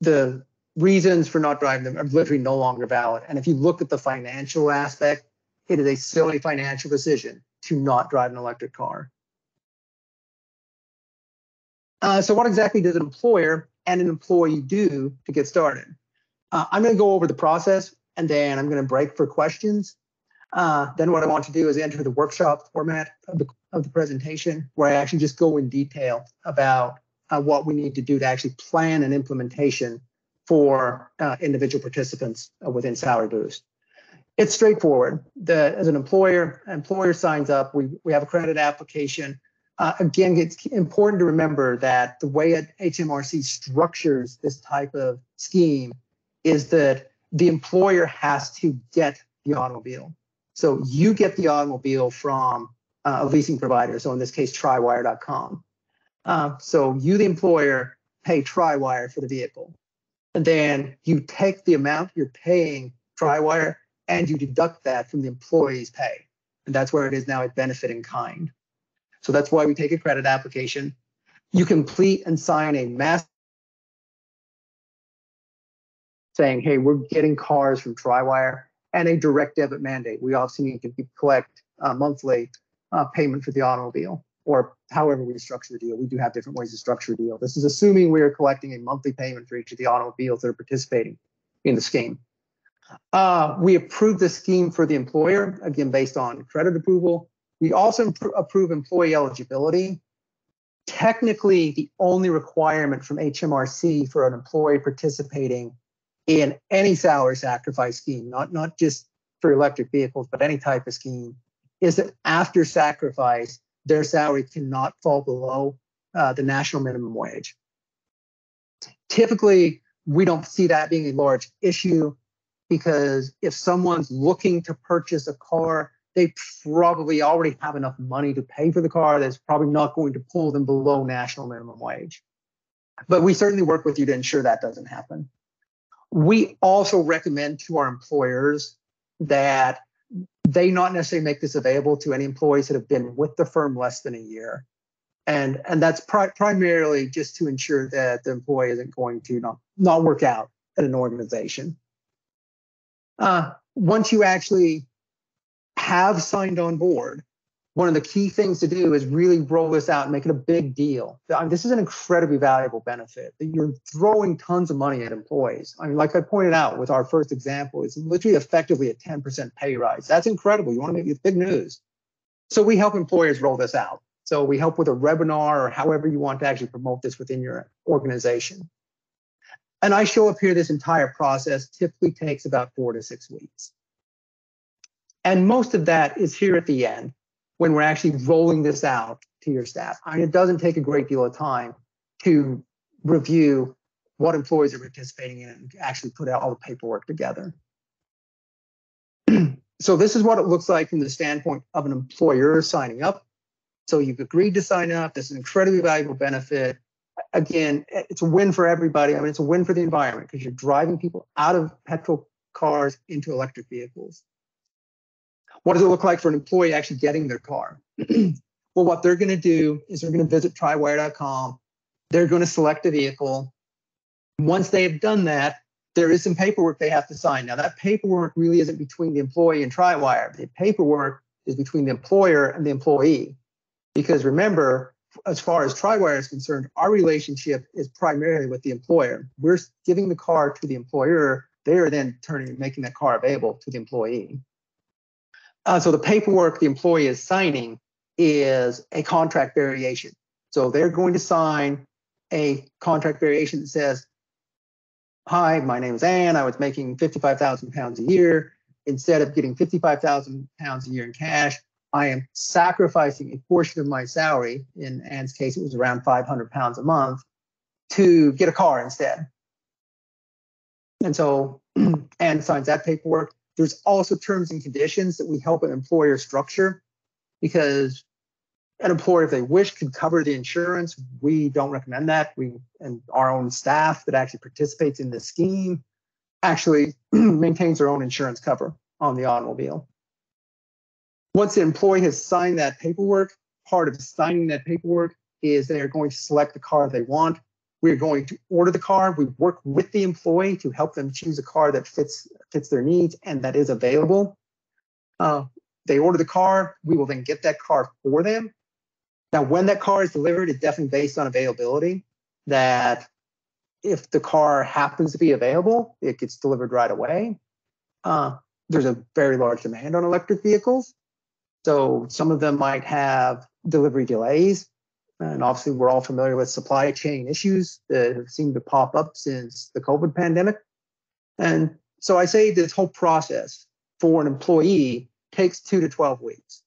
the reasons for not driving them are literally no longer valid. And if you look at the financial aspect, it is a silly financial decision to not drive an electric car. So what exactly does an employer and an employee do to get started? I'm going to go over the process, and then I'm going to break for questions. Then what I want to do is enter the workshop format of the presentation, where I actually just go in detail about what we need to do to actually plan an implementation for individual participants within Salary Boost. It's straightforward. As an employer signs up, we have a credit application. Again, it's important to remember that the way HMRC structures this type of scheme is that the employer has to get the automobile. So you get the automobile from a leasing provider, so in this case, Trywire.com. So you, the employer, pay Trywire for the vehicle. And then you take the amount you're paying Trywire and you deduct that from the employee's pay. And that's where it is now at benefit in kind. So that's why we take a credit application. You complete and sign a master saying, hey, we're getting cars from Trywire, and a direct debit mandate. We obviously need to collect monthly payment for the automobile, or however we structure the deal. We do have different ways to structure a deal. This is assuming we are collecting a monthly payment for each of the automobiles that are participating in the scheme. We approve the scheme for the employer, again, based on credit approval. We also approve employee eligibility. Technically, the only requirement from HMRC for an employee participating in any salary sacrifice scheme, not just for electric vehicles, but any type of scheme, is that after sacrifice, their salary cannot fall below the national minimum wage. Typically, we don't see that being a large issue, because if someone's looking to purchase a car, they probably already have enough money to pay for the car that's probably not going to pull them below national minimum wage. But we certainly work with you to ensure that doesn't happen. We also recommend to our employers that they not necessarily make this available to any employees that have been with the firm less than a year. And that's primarily just to ensure that the employee isn't going to not work out at an organization. Once you actually have signed on board, one of the key things to do is really roll this out and make it a big deal. This is an incredibly valuable benefit. You're throwing tons of money at employees. I mean, like I pointed out with our first example, it's literally effectively a 10% pay rise. That's incredible. You want to make it big news. So we help employers roll this out. So we help with a webinar or however you want to actually promote this within your organization. And I show up here, this entire process typically takes about 4 to 6 weeks. And most of that is here at the end when we're actually rolling this out to your staff. I mean, it doesn't take a great deal of time to review what employees are participating in and actually put out all the paperwork together. So this is what it looks like from the standpoint of an employer signing up. So you've agreed to sign up. This is an incredibly valuable benefit. Again, it's a win for everybody. I mean, it's a win for the environment because you're driving people out of petrol cars into electric vehicles. What does it look like for an employee actually getting their car? Well, what they're going to do is they're going to visit Trywire.com. They're going to select a vehicle. Once they have done that, there is some paperwork they have to sign. Now, that paperwork really isn't between the employee and Trywire. The paperwork is between the employer and the employee. Because remember, as far as Trywire is concerned, our relationship is primarily with the employer. We're giving the car to the employer. They are then making that car available to the employee. So the paperwork the employee is signing is a contract variation. So they're going to sign a contract variation that says, hi, my name is Ann. I was making 55,000 pounds a year. Instead of getting 55,000 pounds a year in cash, I am sacrificing a portion of my salary. In Ann's case, it was around 500 pounds a month to get a car instead. And so Ann signs that paperwork. There's also terms and conditions that we help an employer structure because an employer, if they wish, could cover the insurance. We don't recommend that. We and our own staff that actually participates in this scheme actually maintains their own insurance cover on the automobile. Once the employee has signed that paperwork, part of signing that paperwork is they're going to select the car they want. We're going to order the car. We work with the employee to help them choose a car that fits their needs and that is available. They order the car. We will then get that car for them. Now, when that car is delivered, it's definitely based on availability. That if the car happens to be available, it gets delivered right away. There's a very large demand on electric vehicles. So some of them might have delivery delays. And obviously, we're all familiar with supply chain issues that have seemed to pop up since the COVID pandemic. And so I say this whole process for an employee takes 2 to 12 weeks.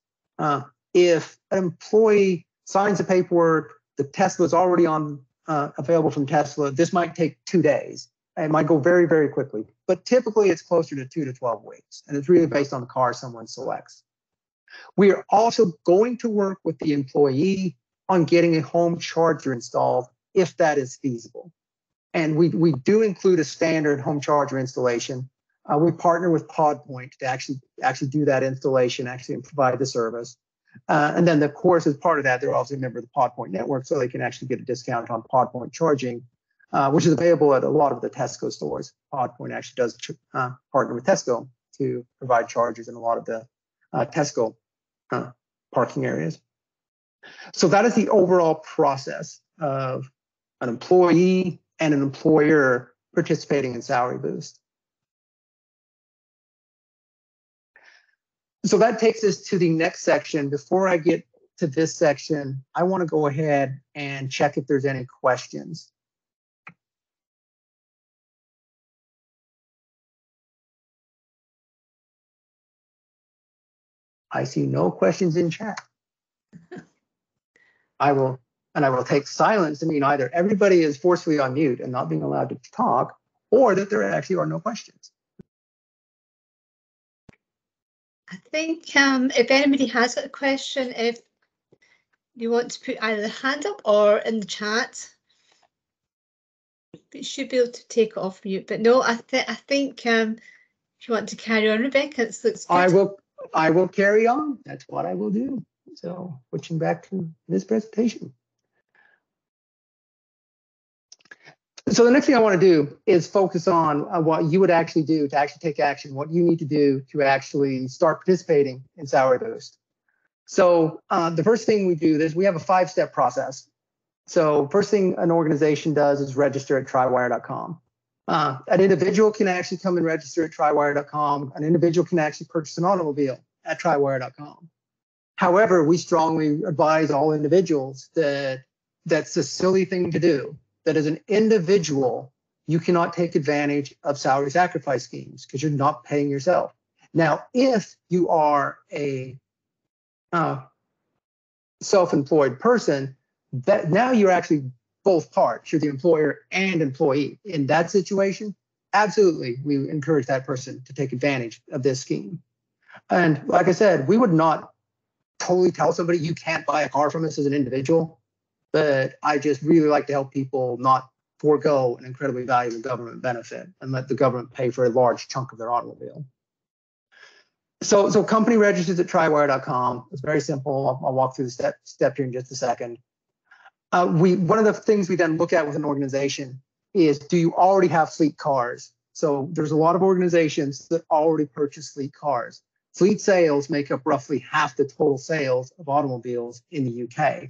If an employee signs the paperwork, the Tesla is already on available from Tesla, this might take 2 days. It might go very, very quickly. But typically, it's closer to 2 to 12 weeks. And it's really based on the car someone selects. We are also going to work with the employee on getting a home charger installed if that is feasible. And we do include a standard home charger installation. We partner with PodPoint to actually do that installation, and provide the service. And then, of course, as part of that, they're also a member of the PodPoint network, so they can actually get a discount on PodPoint charging, which is available at a lot of the Tesco stores. PodPoint actually does partner with Tesco to provide chargers in a lot of the Tesco parking areas. So that is the overall process of an employee and an employer participating in Salary Boost. So that takes us to the next section. Before I get to this section, I want to go ahead and check if there's any questions. I see no questions in chat. I will take silence to mean either everybody is forcefully on mute and not being allowed to talk, or that there actually are no questions. I think if anybody has got a question, if you want to put either the hand up or in the chat, you should be able to take it off mute. But no, I think if you want to carry on, Rebecca, it looks good. I will carry on. That's what I will do. So switching back to this presentation. So the next thing I want to do is focus on what you would actually do to actually take action, what you need to do to actually start participating in Salary Boost. So the first thing we do is we have a 5-step process. So first thing an organization does is register at Trywire.com. An individual can actually come and register at Trywire.com. An individual can actually purchase an automobile at Trywire.com. However, we strongly advise all individuals that that's a silly thing to do. That as an individual, you cannot take advantage of salary sacrifice schemes because you're not paying yourself. Now, if you are a self-employed person, that now you're actually both parts. You're the employer and employee. In that situation, absolutely, we encourage that person to take advantage of this scheme. And like I said, we would not totally tell somebody you can't buy a car from us as an individual, but I just really like to help people not forego an incredibly valuable government benefit and let the government pay for a large chunk of their automobile. So company registers at Trywire.com. It's very simple. I'll walk through the step here in just a second. One of the things we then look at with an organization is, do you already have fleet cars? So there's a lot of organizations that already purchase fleet cars. Fleet sales make up roughly half the total sales of automobiles in the UK.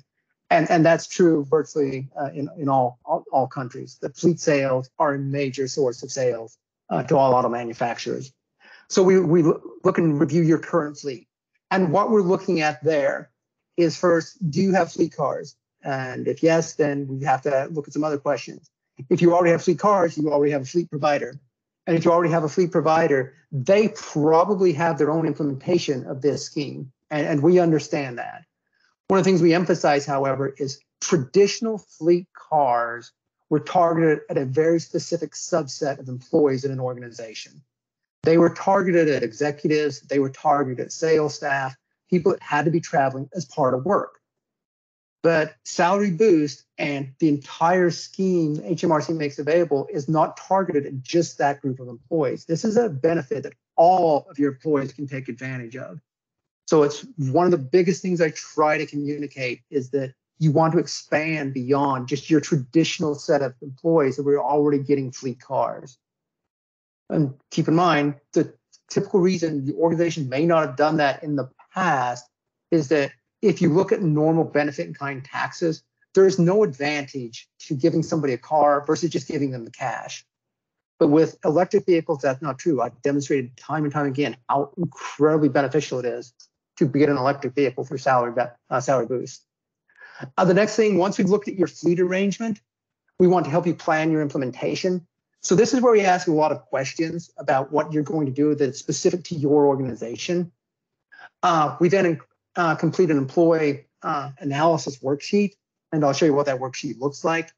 And that's true virtually in all countries. The fleet sales are a major source of sales to all auto manufacturers. So we look and review your current fleet. And what we're looking at there is, first, do you have fleet cars? And if yes, then we have to look at some other questions. If you already have fleet cars, you already have a fleet provider. And if you already have a fleet provider, they probably have their own implementation of this scheme. And we understand that. One of the things we emphasize, however, is traditional fleet cars were targeted at a very specific subset of employees in an organization. They were targeted at executives, they were targeted at sales staff, people that had to be traveling as part of work. But Salary Boost and the entire scheme HMRC makes available is not targeted at just that group of employees. This is a benefit that all of your employees can take advantage of. So it's one of the biggest things I try to communicate is that you want to expand beyond just your traditional set of employees that were already getting fleet cars. And keep in mind, the typical reason the organization may not have done that in the past is that if you look at normal benefit in kind taxes, there's no advantage to giving somebody a car versus just giving them the cash. But with electric vehicles, that's not true. I've demonstrated time and time again how incredibly beneficial it is to get an electric vehicle through Salary Boost. The next thing, once we've looked at your fleet arrangement, we want to help you plan your implementation. So this is where we ask a lot of questions about what you're going to do that's specific to your organization. We then complete an employee analysis worksheet, and I'll show you what that worksheet looks like.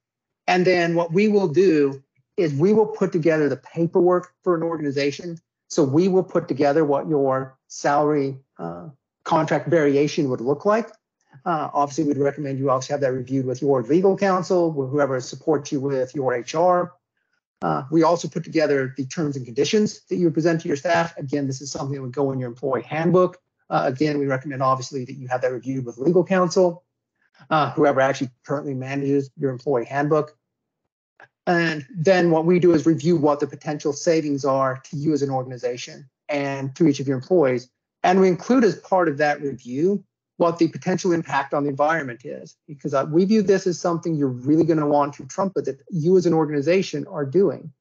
And then what we will do is we will put together the paperwork for an organization. So we will put together what your salary contract variation would look like. Obviously, we'd recommend you also have that reviewed with your legal counsel, with whoever supports you with your HR. We also put together the terms and conditions that you would present to your staff. Again, this is something that would go in your employee handbook. Again, we recommend obviously that you have that reviewed with legal counsel, whoever actually currently manages your employee handbook. And then what we do is review what the potential savings are to you as an organization and to each of your employees. And we include as part of that review what the potential impact on the environment is, because we view this as something you're really going to want to trumpet that you as an organization are doing.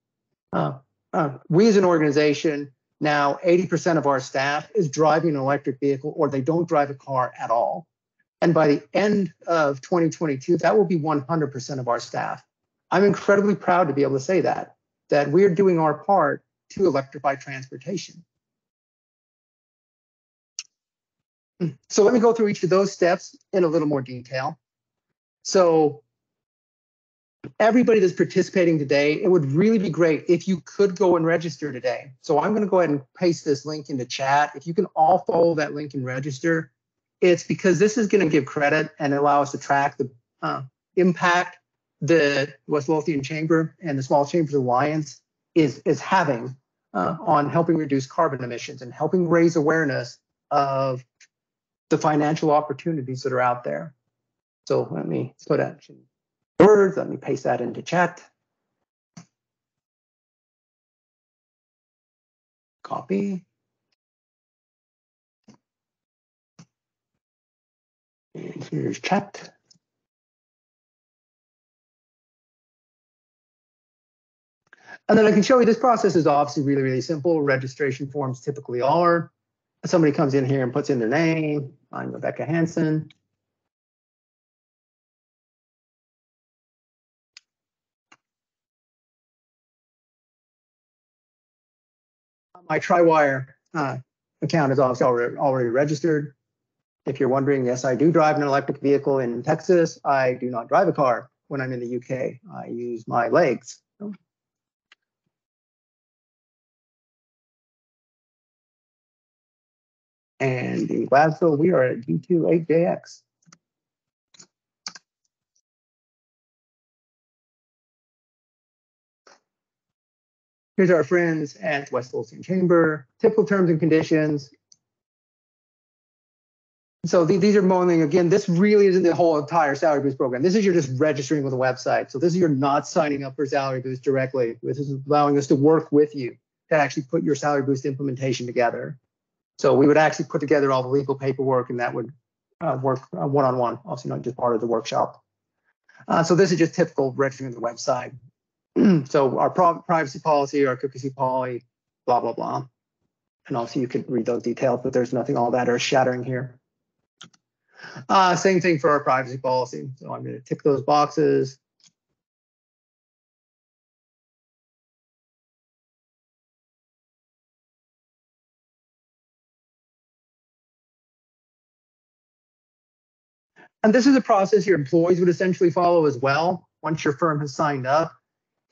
We as an organization, now 80% of our staff is driving an electric vehicle or they don't drive a car at all. And by the end of 2022, that will be 100% of our staff. I'm incredibly proud to be able to say that we're doing our part to electrify transportation. So let me go through each of those steps in a little more detail. So everybody that's participating today, it would really be great if you could go and register today. So I'm going to go ahead and paste this link into chat. If you can all follow that link and register, it's because this is going to give credit and allow us to track the impact the West Lothian Chamber and the Small Chambers Alliance is having on helping reduce carbon emissions and helping raise awareness of the financial opportunities that are out there. So let me put action words, let me paste that into chat. Copy. Here's chat. And then I can show you this process is obviously really, really simple. Registration forms typically are. Somebody comes in here and puts in their name. I'm Rebecca Hansen. My Trywire account is obviously already registered. If you're wondering, yes, I do drive an electric vehicle in Texas. I do not drive a car when I'm in the UK. I use my legs. And in Glasgow, we are at G28JX. Here's our friends at West Holstein Chamber, typical terms and conditions. So these are modeling, again, this really isn't the whole entire salary boost program. This is you're just registering with a website. So this is you're not signing up for salary boost directly. This is allowing us to work with you to actually put your salary boost implementation together. So we would actually put together all the legal paperwork, and that would work one-on-one, obviously not just part of the workshop. So this is just typical registering with the website. So our privacy policy, our cookie policy, blah, blah, blah. And obviously you could read those details, but there's nothing all that earth shattering here. Same thing for our privacy policy. So I'm going to tick those boxes. And this is a process your employees would essentially follow as well. Once your firm has signed up,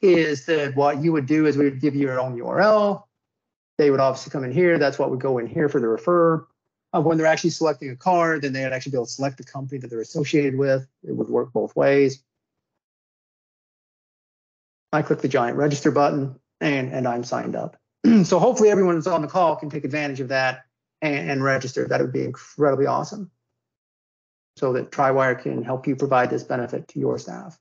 is that what you would do is we would give you your own URL. They would obviously come in here. That's what would go in here for the refer. When they're actually selecting a car, then they'd actually be able to select the company that they're associated with. It would work both ways. I click the giant register button and I'm signed up. So hopefully everyone that's on the call can take advantage of that and register. That would be incredibly awesome, so that Trywire can help you provide this benefit to your staff.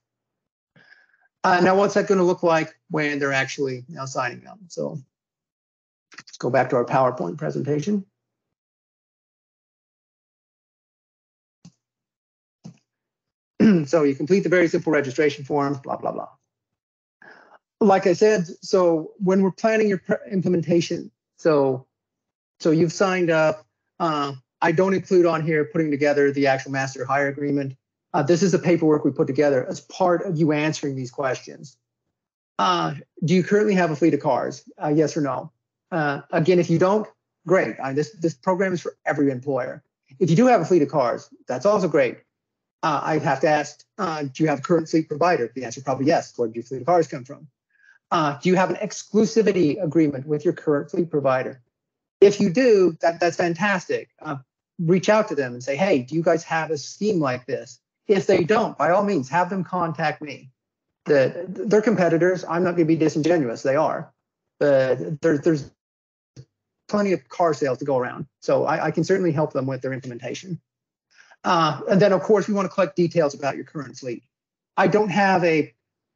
Now, what's that going to look like when they're actually now signing up? So let's go back to our PowerPoint presentation. So you complete the very simple registration form, blah, blah, blah. Like I said, so when we're planning your implementation, so you've signed up. I don't include on here putting together the actual master hire agreement. This is the paperwork we put together as part of you answering these questions. Do you currently have a fleet of cars? Yes or no? Again, if you don't, great. This program is for every employer. If you do have a fleet of cars, that's also great. I'd have to ask, do you have a current fleet provider? The answer is probably yes. Where do your fleet of cars come from? Do you have an exclusivity agreement with your current fleet provider? If you do, that's fantastic. Reach out to them and say, hey, do you guys have a scheme like this? If they don't, by all means, have them contact me. They're competitors. I'm not going to be disingenuous. They are. But there's plenty of car sales to go around. So I can certainly help them with their implementation. And then, of course, we want to collect details about your current fleet. I don't have a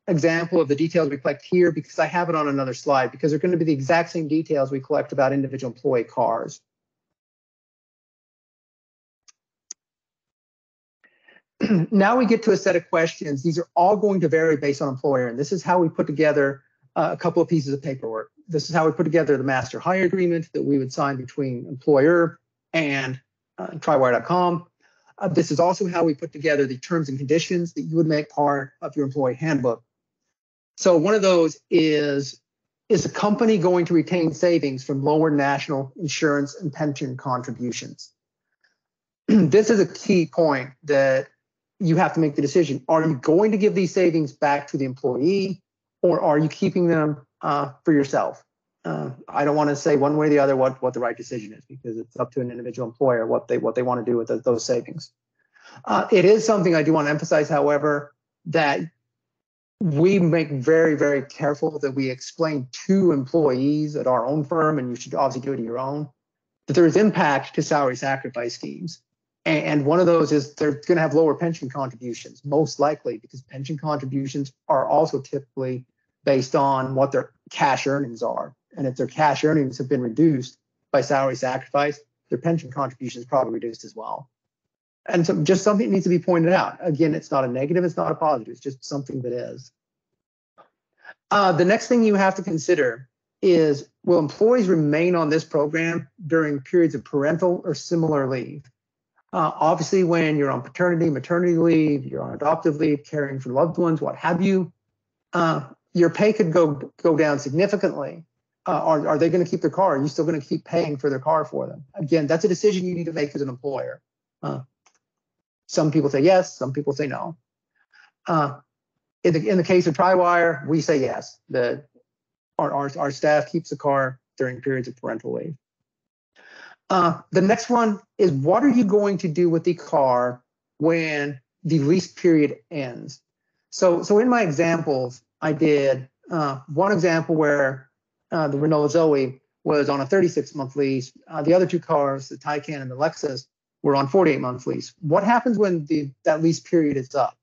example of the details we collect here because I have it on another slide, because they're going to be the exact same details we collect about individual employee cars. Now we get to a set of questions. These are all going to vary based on employer, and this is how we put together a couple of pieces of paperwork. This is how we put together the master hire agreement that we would sign between employer and Trywire.com. This is also how we put together the terms and conditions that you would make part of your employee handbook. So one of those is the company going to retain savings from lower national insurance and pension contributions? This is a key point that you have to make the decision. Are you going to give these savings back to the employee, or are you keeping them for yourself? I don't want to say one way or the other what the right decision is, because it's up to an individual employer what they want to do with those savings. It is something I do want to emphasize, however, that we make very, very careful that we explain to employees at our own firm, and you should obviously do it at your own, that there is impact to salary sacrifice schemes. And one of those is they're going to have lower pension contributions, most likely, because pension contributions are also typically based on what their cash earnings are. And if their cash earnings have been reduced by salary sacrifice, their pension contributions probably reduced as well. And so just something that needs to be pointed out. Again, it's not a negative, it's not a positive, it's just something that is. The next thing you have to consider is, will employees remain on this program during periods of parental or similar leave? Obviously, when you're on paternity, maternity leave, you're on adoptive leave, caring for loved ones, what have you, your pay could go down significantly. Are they going to keep their car? Are you still going to keep paying for their car for them? Again, that's a decision you need to make as an employer. Some people say yes, some people say no. In the case of Tri-Wire, we say yes. Our staff keeps the car during periods of parental leave. The next one is, what are you going to do with the car when the lease period ends? So in my examples, I did one example where the Renault Zoe was on a 36-month lease. The other two cars, the Taycan and the Lexus, were on 48-month lease. What happens when that lease period is up?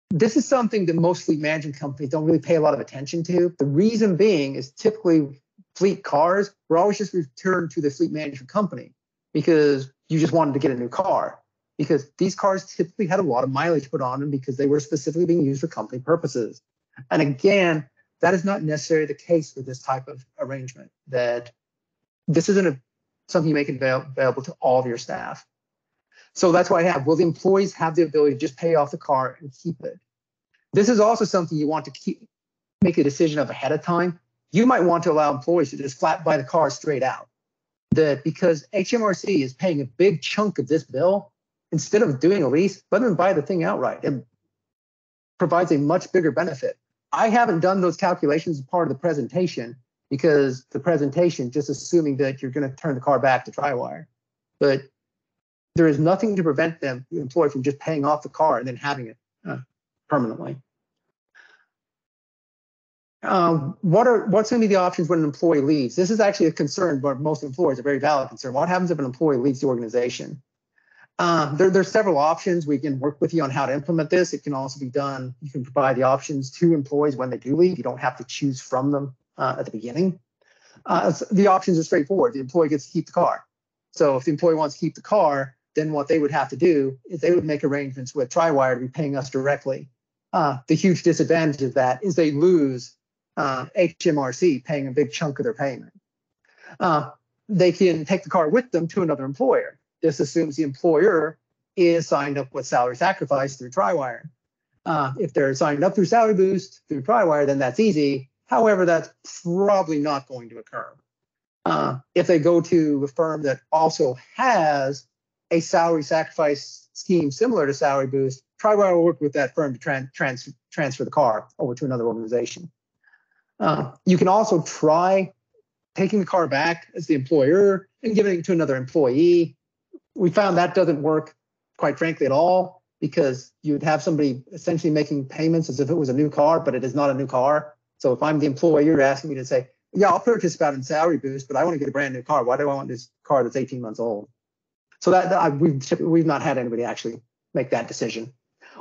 This is something that most fleet management companies don't really pay a lot of attention to. The reason being is typically fleet cars were always just returned to the fleet management company because you just wanted to get a new car, because these cars typically had a lot of mileage put on them because they were specifically being used for company purposes. And again, that is not necessarily the case for this type of arrangement, that this isn't something you make available to all of your staff. So that's why I have, will the employees have the ability to just pay off the car and keep it? This is also something you want to make a decision of ahead of time. You might want to allow employees to just flat buy the car straight out. That because HMRC is paying a big chunk of this bill, instead of doing a lease, let them buy the thing outright. It provides a much bigger benefit. I haven't done those calculations as part of the presentation because the presentation just assuming that you're going to turn the car back to Tri-Wire. But there is nothing to prevent the employee from just paying off the car and then having it permanently. What's going to be the options when an employee leaves? This is actually a concern, but most employers, a very valid concern. What happens if an employee leaves the organization? There's several options. We can work with you on how to implement this. It can also be done. You can provide the options to employees when they do leave. You don't have to choose from them at the beginning. The options are straightforward. The employee gets to keep the car. So if the employee wants to keep the car, then what they would have to do is they would make arrangements with Tri-Wire to be paying us directly. The huge disadvantage of that is they lose HMRC paying a big chunk of their payment. They can take the car with them to another employer. This assumes the employer is signed up with salary sacrifice through Tri-Wire. If they're signed up through Salary Boost through Tri-Wire, then that's easy. However, that's probably not going to occur. If they go to a firm that also has a salary sacrifice scheme similar to Salary Boost, Tri-Wire will work with that firm to transfer the car over to another organization. You can also try taking the car back as the employer and giving it to another employee. We found that doesn't work, quite frankly, at all, because you'd have somebody essentially making payments as if it was a new car, but it is not a new car. So if I'm the employer, you're asking me to say, yeah, I'll participate in Salary Boost, but I want to get a brand new car. Why do I want this car that's 18 months old? So we've not had anybody actually make that decision.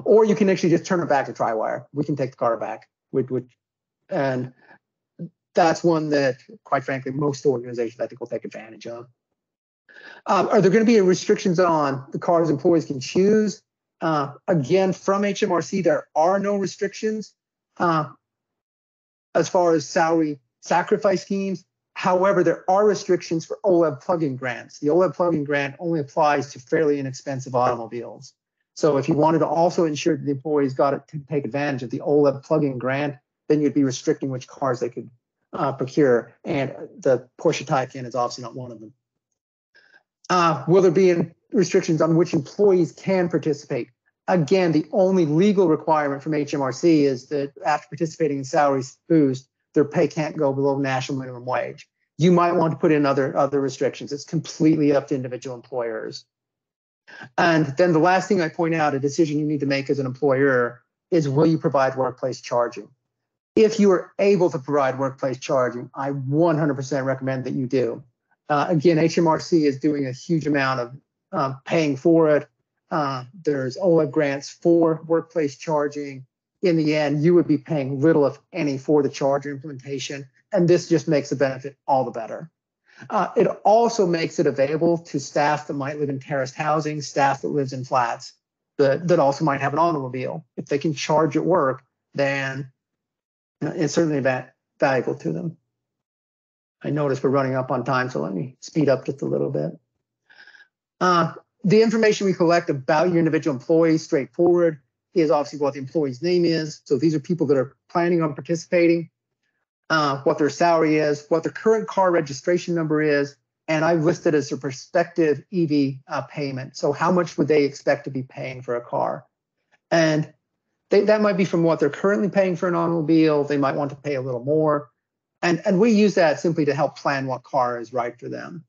Or you can actually just turn it back to Tri-Wire. We can take the car back, and that's one that, quite frankly, most organizations I think will take advantage of. Are there going to be restrictions on the cars employees can choose? Again, from HMRC, there are no restrictions as far as salary sacrifice schemes. However, there are restrictions for OLEV plug-in grants. The OLEV plug-in grant only applies to fairly inexpensive automobiles. So if you wanted to also ensure that the employees got it to take advantage of the OLEV plug-in grant, then you'd be restricting which cars they could procure. And the Porsche Taycan is obviously not one of them. Will there be restrictions on which employees can participate? Again, the only legal requirement from HMRC is that after participating in Salary Boost, their pay can't go below national minimum wage. You might want to put in other restrictions. It's completely up to individual employers. And then the last thing I point out, a decision you need to make as an employer, is will you provide workplace charging? If you are able to provide workplace charging, I 100% recommend that you do. Again, HMRC is doing a huge amount of paying for it. There's OLEV grants for workplace charging. In the end, you would be paying little, if any, for the charger implementation. And this just makes the benefit all the better. It also makes it available to staff that might live in terraced housing, staff that lives in flats that also might have an automobile. If they can charge at work, then it's certainly valuable to them. I notice we're running up on time, so let me speed up just a little bit. The information we collect about your individual employees, straightforward, is obviously what the employee's name is. So these are people that are planning on participating, what their salary is, what their current car registration number is, and I've listed as their prospective EV payment. So how much would they expect to be paying for a car? And that might be from what they're currently paying for an automobile. They might want to pay a little more. And we use that simply to help plan what car is right for them.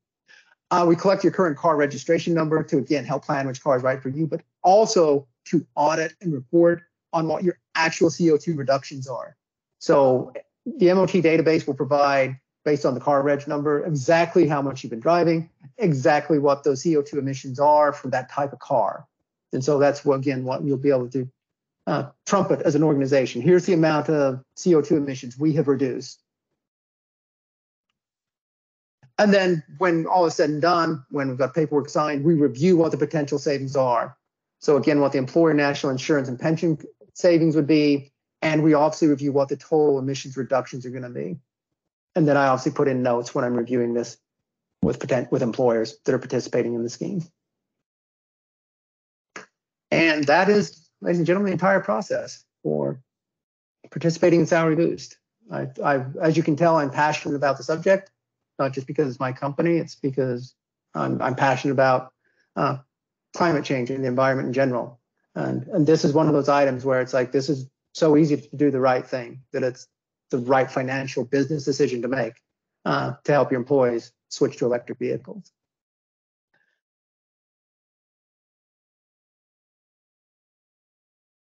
We collect your current car registration number to, again, help plan which car is right for you, but also to audit and report on what your actual CO2 reductions are. So the MOT database will provide, based on the car reg number, exactly how much you've been driving, exactly what those CO2 emissions are for that type of car. And so that's what you'll be able to trumpet as an organization. Here's the amount of CO2 emissions we have reduced. And then when all is said and done, when we've got paperwork signed, we review what the potential savings are. So again, what the employer national insurance and pension savings would be, and we obviously review what the total emissions reductions are going to be. And then I obviously put in notes when I'm reviewing this with employers that are participating in the scheme. And that is, ladies and gentlemen, the entire process for participating in Salary Boost. As you can tell, I'm passionate about the subject, not just because it's my company, it's because I'm passionate about climate change and the environment in general. And this is one of those items where it's like, this is so easy to do the right thing, that it's the right financial business decision to make to help your employees switch to electric vehicles.